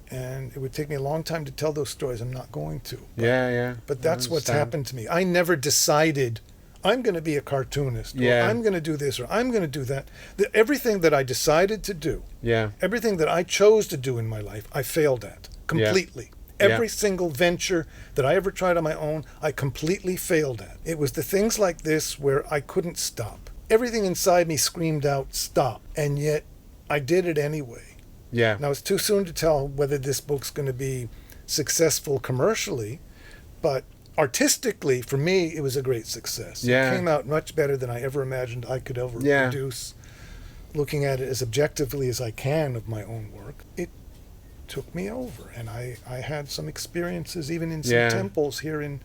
And it would take me a long time to tell those stories. I'm not going to. Yeah. Yeah. But I that's what's understand. happened to me. I never decided I'm going to be a cartoonist, or Yeah. I'm going to do this, or I'm going to do that. Everything that I decided to do, Yeah. everything that I chose to do in my life, I failed at completely. Yeah. Every single venture that I ever tried on my own, I completely failed at. It was the things like this where I couldn't stop. Everything inside me screamed out, stop. And yet I did it anyway. Yeah. Now, it's too soon to tell whether this book's going to be successful commercially, but artistically, for me, it was a great success. Yeah. It came out much better than I ever imagined I could ever Yeah. produce. Looking at it as objectively as I can of my own work, it took me over. And I had some experiences even in some Yeah. temples here in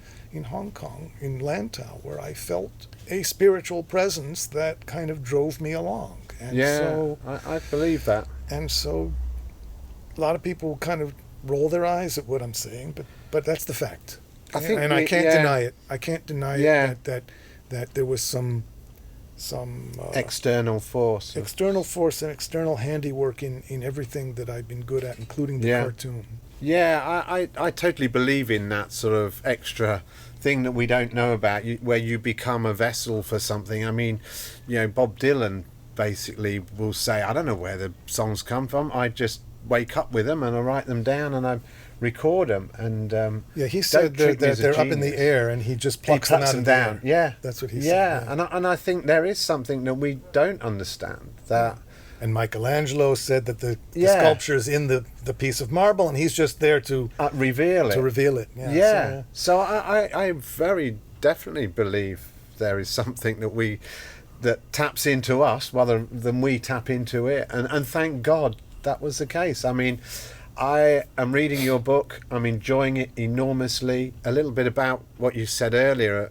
Hong Kong, in Lantau, where I felt a spiritual presence that kind of drove me along. And Yeah. so I believe that. and so a lot of people kind of roll their eyes at what I'm saying, but that's the fact. I think and I we- can't yeah. deny it. I can't deny Yeah. it that there was some External force. external force and external handiwork in everything that I've been good at, including the Yeah. cartoon. Yeah, I totally believe in that sort of extra thing that we don't know about, where you become a vessel for something. I mean, Bob Dylan basically will say, I don't know where the songs come from. I just wake up with them and I write them down and I record them. And Yeah, he said treat me that as a they're up in the genius. air and he just he plucks them plucks out them of down. the air. Yeah, That's what he yeah. said. And I think there is something that we don't understand. That And Michelangelo said that the Yeah. sculpture is in the piece of marble, and he's just there to reveal it. reveal it. Yeah. Yeah. So I very definitely believe there is something that taps into us rather than we tap into it. And thank God that was the case. I mean, I am reading your book. I'm enjoying it enormously. A little bit about what you said earlier.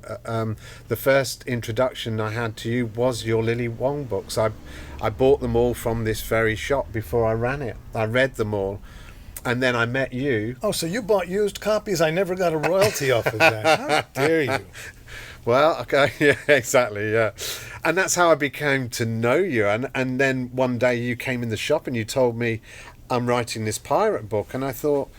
The first introduction I had to you was your Lily Wong books. I bought them all from this very shop before I ran it. I read them all. And then I met you. Oh, so you bought used copies? I never got a royalty off of that. How dare you? Well, okay, yeah, exactly, yeah. And that's how I became to know you. And then one day you came in the shop and you told me, I'm writing this pirate book. And I thought,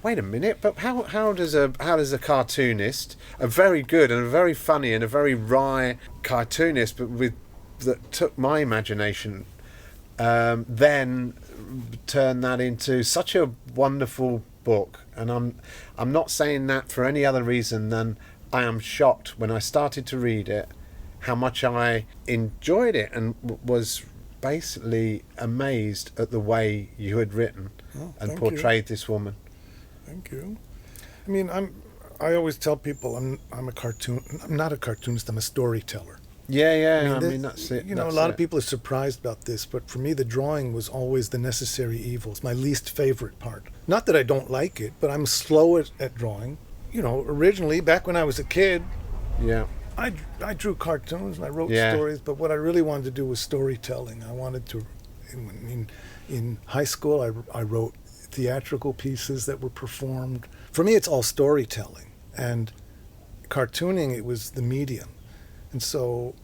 wait a minute, but how does a cartoonist, a very good and a very funny and a very wry cartoonist, but that took my imagination, then turn that into such a wonderful book? And I'm not saying that for any other reason than I am shocked when I started to read it how much I enjoyed it and was basically amazed at the way you had written and portrayed this woman. Thank you. I mean, I always tell people I'm not a cartoonist, I'm a storyteller. Yeah, I mean that's it. You know, a lot of people are surprised about this, but for me the drawing was always the necessary evil. It's my least favorite part. Not that I don't like it, but I'm slow at drawing. You know, originally, back when I was a kid, I drew cartoons and I wrote stories, but what I really wanted to do was storytelling. I wanted to, in high school, I wrote theatrical pieces that were performed. For me, it's all storytelling. And cartooning, it was the medium. And so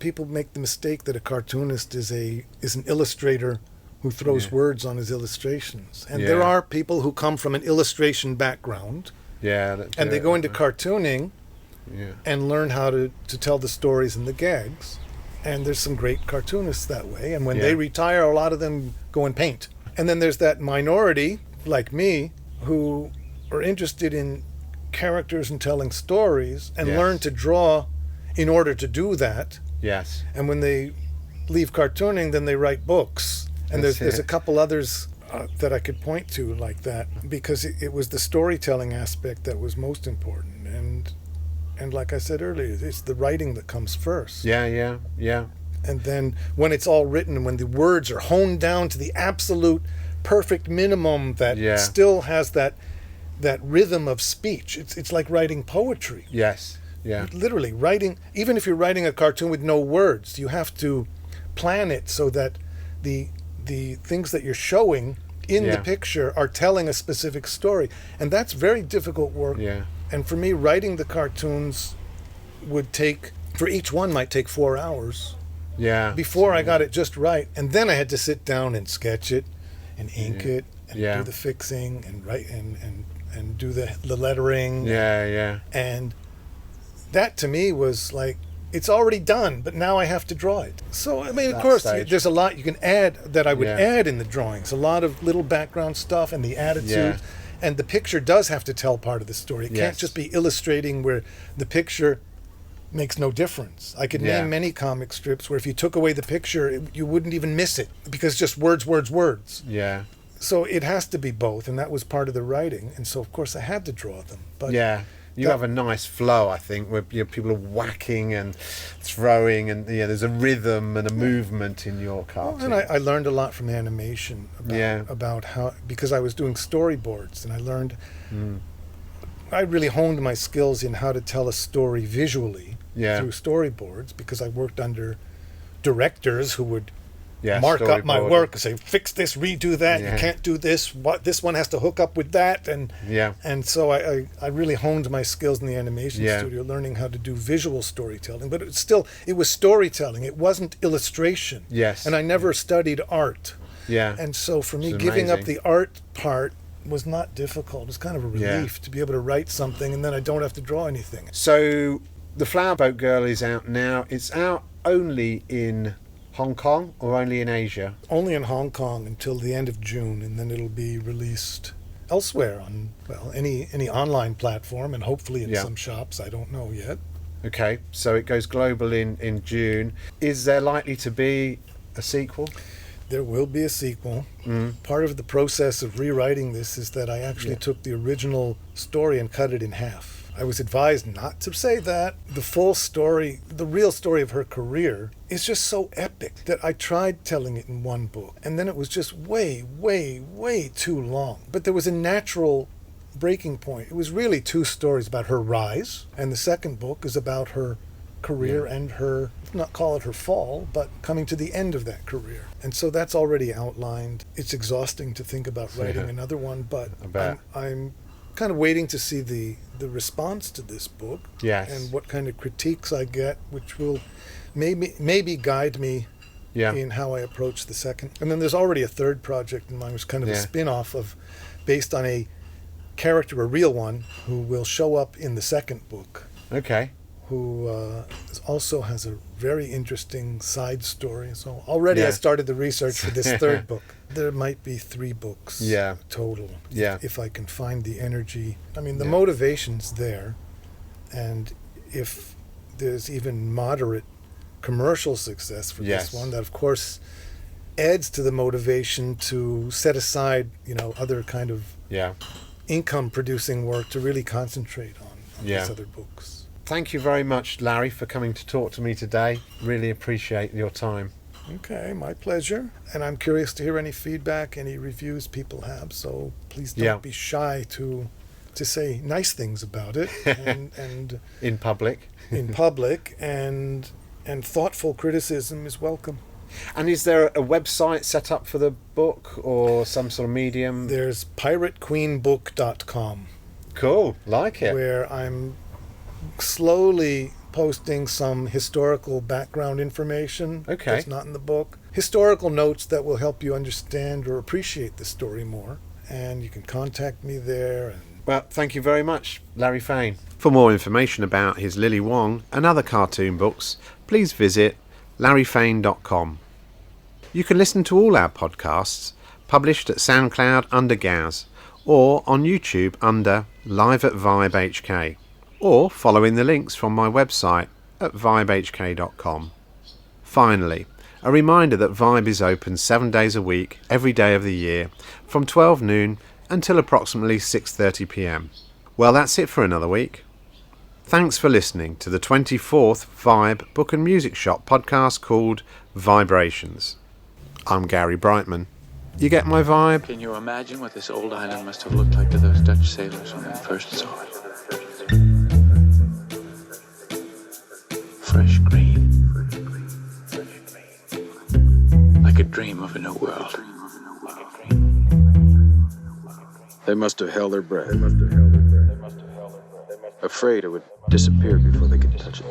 people make the mistake that a cartoonist is an illustrator who throws words on his illustrations. And there are people who come from an illustration background. And they go into cartooning and learn how to tell the stories and the gags. And there's some great cartoonists that way. And when they retire, a lot of them go and paint. And then there's that minority, like me, who are interested in characters and telling stories and learn to draw in order to do that. Yes. And when they leave cartooning, then they write books. And there's a couple others that I could point to like that, because it was the storytelling aspect that was most important. And like I said earlier, it's the writing that comes first. Yeah. And then when it's all written, when the words are honed down to the absolute perfect minimum that still has that rhythm of speech. It's like writing poetry. Yes. Yeah. Literally writing, even if you're writing a cartoon with no words, you have to plan it so that the things that you're showing in the picture are telling a specific story. And that's very difficult work. Yeah. And for me, writing the cartoons for each one might take 4 hours. Yeah. Before I got it just right. And then I had to sit down and sketch it and ink it and do the fixing and write and do the lettering. Yeah. And that to me was like, it's already done, but now I have to draw it. So, I mean, of course, there's a lot you can add that I would add in the drawings. A lot of little background stuff and the attitude. Yeah. And the picture does have to tell part of the story. It can't just be illustrating where the picture makes no difference. I could name many comic strips where if you took away the picture, you wouldn't even miss it because just words. Yeah. So it has to be both, and that was part of the writing. And so, of course, I had to draw them. But you have a nice flow, I think, where people are whacking and throwing, and there's a rhythm and a movement in your cartoon. And I learned a lot from animation about how, because I was doing storyboards, and I learned, I really honed my skills in how to tell a story visually through storyboards, because I worked under directors who would mark up my work and say, fix this, redo that, you can't do this, this one has to hook up with that. And so I really honed my skills in the animation studio, learning how to do visual storytelling. But it was storytelling, it wasn't illustration. Yes. And I never studied art. Yeah. And so for me, giving up the art part was not difficult. It's kind of a relief to be able to write something and then I don't have to draw anything. So The Flower Boat Girl is out now. It's out only in Hong Kong or only in Asia? Only in Hong Kong until the end of June, and then it'll be released elsewhere on, any online platform, and hopefully in some shops. I don't know yet. Okay, so it goes global in June. Is there likely to be a sequel? There will be a sequel. Part of the process of rewriting this is that I actually took the original story and cut it in half. I was advised not to say that. The full story, the real story of her career, is just so epic that I tried telling it in one book. And then it was just way, way, way too long. But there was a natural breaking point. It was really two stories about her rise, and the second book is about her career and her, not call it her fall, but coming to the end of that career. And so that's already outlined. It's exhausting to think about writing another one, but I'm kind of waiting to see the response to this book and what kind of critiques I get, which will maybe guide me in how I approach the second. And then there's already a third project in mind, which is kind of a spin-off of, based on a character, a real one, who will show up in the second book. Okay. Who also has a very interesting side story. So already I started the research for this third book. There might be 3 books total, if I can find the energy. I mean, the motivation's there, and if there's even moderate commercial success for this one, that of course adds to the motivation to set aside, other kind of income-producing work to really concentrate on these other books. Thank you very much, Larry, for coming to talk to me today. Really appreciate your time. Okay, my pleasure. And I'm curious to hear any feedback, any reviews people have. So please don't be shy to say nice things about it, and in public. and thoughtful criticism is welcome. And is there a website set up for the book or some sort of medium? There's piratequeenbook.com. Cool, like it. Where I'm slowly posting some historical background information that's not in the book. Historical notes that will help you understand or appreciate the story more. And you can contact me there. Well, thank you very much, Larry Feign. For more information about his Lily Wong and other cartoon books, please visit larryfeign.com. You can listen to all our podcasts published at SoundCloud under Gaz, or on YouTube under Live at VIBEHK, or following the links from my website at vibehk.com. Finally, a reminder that Vibe is open 7 days a week, every day of the year, from 12 noon until approximately 6:30 p.m. Well, that's it for another week. Thanks for listening to the 24th Vibe Book and Music Shop podcast called VIBErations. I'm Gary Brightman. You get my vibe? Can you imagine what this old island must have looked like to those Dutch sailors when they first saw it? Fresh green. Like a dream of a new world. They must have held their breath. Afraid it would disappear before they could touch it.